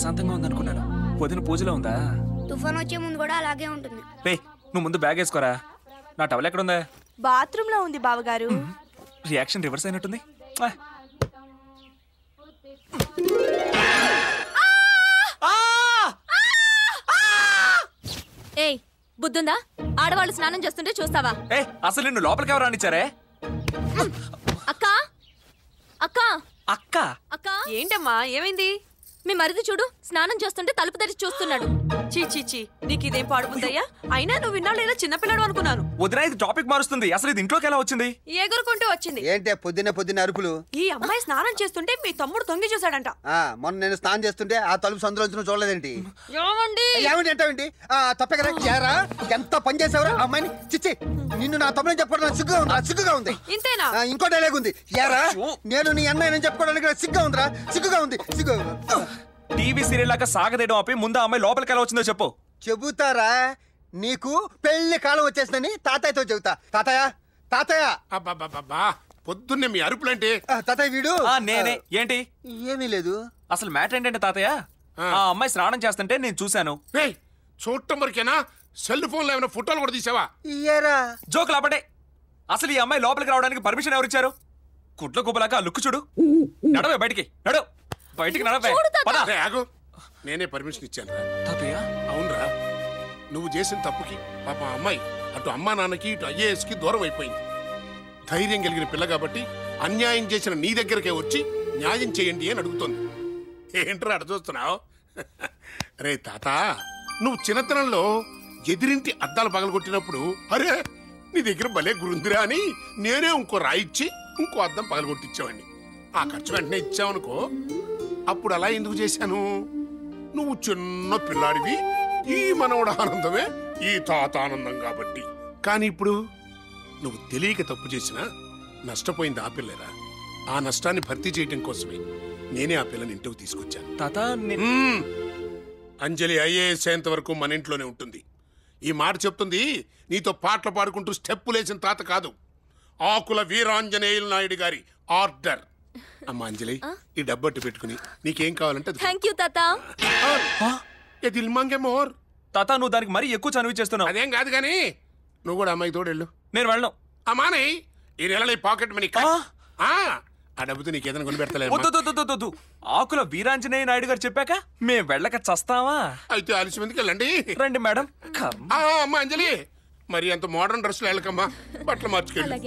ప్రశాంతంగా ఉందనుకున్నాను. వదిన పూజలో ఉందా? తుఫాన్ వచ్చే ముందు కూడా అలాగే ఉంటుంది. రే నువ్వు ముందు బ్యాగ్ వేసుకోరా. నా టవల్ ఎక్కడుందా? బాత్రూమ్ లో ఉంది బావగారు. రియాక్షన్ రివర్స్ అయినట్టుంది. ఏయ్ బుద్ధుందా? ఆడవాళ్ళు స్నానం చేస్తుంటే చూస్తావా? ఏ అసలు నిన్ను లోపలికి ఎవరు రానిచ్చారే? అక్క అక్క అక్క అక్క ఏంటమ్మా ఏమైంది? మీ మరిది చూడు స్నానం చేస్తుంటే తలుపు తెరిచి చూస్తున్నాడు. చీ చీ చీ, నీకు ఇదేం పాడుకుందయ్యా? అయినా నువ్వు విన్నావు లేదా చిన్నపిల్లడు అనుకున్నాను. వదిన ఇది టాపిక్ మారుస్తుంది. అసలు ఇది ఇంట్లోకి ఎలా వచ్చింది? ఎగురుకుంటూ వచ్చింది. ఏంటే పొద్దున్న అరుపులు? ఈ అమ్మాయి స్నానం చేస్తుంటే మీ తమ్ముడు తొంగి చూసాడంట. మొన్న నేను స్నానం చేస్తుంటే ఆ తలుపు సందులో చూడలేదేంటి? ఏమండి అంటావేంటి? తప్పకరా యారా, ఎంత పని చేసావురా అమ్మాయిని. చిచ్చి, నిన్ను నా తమ్ముడు చెప్పుకోవడం సిగ్గుగా ఉంది. ఇంతేనా? ఇంకో డైలాగ్ ఉంది. యారా, నేను నీ అన్నయ్య చెప్పుకోవడానికి సిగ్గుగా ఉంది. టీవీ సీరియల్ లాగా సాగదేయడం ఆపి ముందు అమ్మాయి లోపలికి ఎలా వచ్చిందో చెప్పు. చెబుతారా? నీకు పెళ్లి కాలం వచ్చేసిందని తాతయ్యతో చెబుతా. తాతయ్య అబ్బా పొద్దున్నే మీ అరుపులంటే. తాతయ్య వీడు నేనే. ఏంటి? ఏమీ లేదు. అసలు మ్యాటర్ ఏంటంటే తాతయ్య, ఆ అమ్మాయి స్నానం చేస్తుంటే నేను చూశాను. చూడటం వరకేనా? సెల్ ఫోన్ లో ఏమైనా ఫోటోలు కూడా తీసావా? జోకులు ఆపడే. అసలు ఈ అమ్మాయి లోపలికి రావడానికి పర్మిషన్ ఎవరిచ్చారు? కుట్ల కుప్పలాగా ఆ లుక్కు చూడు. నడవే బయటికి, బయటికి నడవే. ఆగు, నేనే పర్మిషన్ ఇచ్చాను రా. తాతయ్య అవునరా, నువ్వు చేసిన తప్పుకి పాప అమ్మాయి అటు అమ్మా నాన్నకి ఇటు IAS కి దూరం అయిపోయింది. ధైర్యం కలిగిన పిల్ల కాబట్టి అన్యాయం చేసిన నీ దగ్గరకే వచ్చి న్యాయం చేయండి అని అడుగుతోంది. ఏంట్రా అటు చూస్తున్నావు? రే తాత, నువ్వు చిన్నతనంలో ఎదిరింటి అద్దాలు పగలగొట్టినప్పుడు అరే నీ దగ్గర భలే గురుందిరా అని నేనే ఇంకో రాయిచ్చి ఇంకో అద్దం పగలగొట్టించావండి. ఆ ఖర్చు వెంటనే ఇచ్చావనుకో. అప్పుడు అలా ఎందుకు చేశాను? నువ్వు చిన్న పిల్లాడివి, ఈ మనవడ ఆనందమే ఈ తాత ఆనందం కాబట్టి. కానీ ఇప్పుడు నువ్వు తెలియక తప్పు చేసినా నష్టపోయింది ఆ పిల్లరా. ఆ నష్టాన్ని భర్తీ చేయటం కోసమే నేనే ఆ పిల్లని ఇంటికి తీసుకొచ్చాను. తాత అంజలి IAS అయ్యేంత వరకు మన ఇంట్లోనే ఉంటుంది. ఈ మాట చెప్తుంది నీతో పాటలు పాడుకుంటూ స్టెప్పులేసిన తాత కాదు, ఆకుల వీరాంజనేయులు నాయుడు గారి ఆర్డర్. అమ్మా అంజలి, ఈ డబ్బట్టు పెట్టుకుని నీకేం కావాలంటే థ్యాంక్ యూ తాత. మోర్ తాత నువ్వు దానికి మరీ ఎక్కువ చనువు చేస్తున్నావు. అదేం కాదు కానీ నువ్వు కూడా అమ్మాయి తోడెళ్ళు. నేను వెళ్ళను. అమ్మానే ఈ నెల పాకెట్ మనీ ఆ డబ్బుతో నీకు ఏదైనా కొని పెడతలేదు. ఆకుల వీరాంజనేయ నాయుడు గారు చెప్పాక మేము వెళ్ళక చస్తావా? అయితే ఆలస్యం ఎందుకు వెళ్ళండి. రండి మేడం. అమ్మా అంజలి, మరి అంత మోడర్న్ డ్రెస్లో వెళ్ళకమ్మా, బట్టలు మార్చుకెళ్ళి.